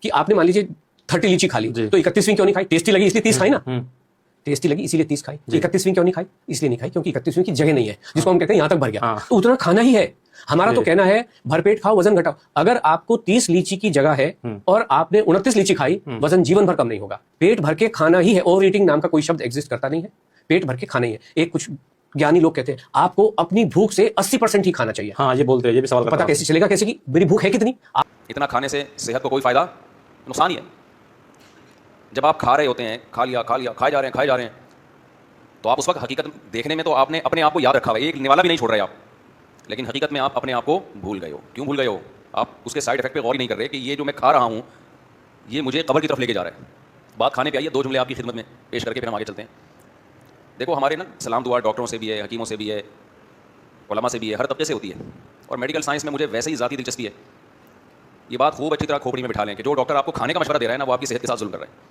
کہ آپ نے مان لیجیے 30 لیچی کھا لی تو 31ویں کیوں نہیں کھائی؟ ٹیسٹی لگی اس لیے 30 کھائی نا, ٹیسٹی لگی اسی لیے 30 کھائی. 31ویں کیوں نہیں کھائی؟ اس لیے نہیں کھائی کیونکہ 31ویں کی جگہ نہیں ہے, جس کو ہم کہتے ہیں یہاں تک بھر گیا. تو اتنا کھانا ہی ہے. ہمارا تو کہنا ہے بھر پیٹ کھاؤ, وزن گھٹاؤ. اگر آپ کو 30 لیچی کی جگہ ہے اور آپ نے 29 لیچی کھائی, وزن جیون بھر کم نہیں ہوگا. پیٹ بھر کے کھانا ہی ہے. اوور ایٹنگ نام کا کوئی شبد ایگزسٹ کرتا نہیں ہے. پیٹ بھر کے کھانا ہی ہے. ایک کچھ گیانی لوگ کہتے ہیں آپ کو اپنی بھوک سے 80% ہی کھانا چاہیے. ہاں یہ بولتے ہیں, یہ بھی سوال پتا کیسے چلے گا, کیسے کی میری بھوک ہے کتنی؟ اتنا کھانے سے صحت کو کوئی فائدہ, نقصان ہی ہے. جب آپ کھا رہے ہوتے ہیں, کھا لیا کھائے جا رہے ہیں, تو آپ اس وقت حقیقت دیکھنے میں تو آپ نے اپنے آپ کو یاد رکھا ہوا ہے, ایک نوالا بھی نہیں چھوڑ رہے آپ, لیکن حقیقت میں آپ اپنے آپ کو بھول گئے ہو. کیوں بھول گئے ہو؟ آپ اس کے سائڈ افیکٹ پہ غور ہی نہیں کر رہے کہ یہ جو میں کھا رہا ہوں یہ مجھے قبر کی طرف لے کے جا رہا ہے. بات کھانے پہ آئیے, 2 جملے آپ کی خدمت میں پیش کر کے پھر ہم آگے چلتے ہیں. دیکھو ہمارے نا سلام دعا ڈاکٹروں سے بھی ہے, حکیموں سے بھی ہے, علماء سے بھی ہے, ہر طبقے سے ہوتی ہے. اور میڈیکل سائنس میں مجھے ویسے ہی ذاتی دلچسپی ہے. یہ بات خوب اچھی طرح کھوپڑی میں بٹھا لیں کہ جو ڈاکٹر آپ کو کھانے کا مشورہ دے رہا ہے نا, وہ آپ کی صحت کے ساتھ ظلم کر رہا ہے.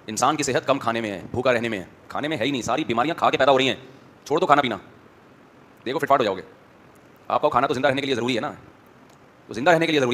انسان کی صحت کم کھانے میں ہے, بھوکا رہنے میں ہے. کھانے میں ہے ہی نہیں, ساری بیماریاں کھا کے پیدا ہو رہی ہیں. چھوڑ دو کھانا پینا, دیکھو فٹ فاٹ ہو جاؤ گے. آپ کو کھانا تو زندہ رہنے کے لیے ضروری ہے نا, تو زندہ رہنے کے لیے ضروری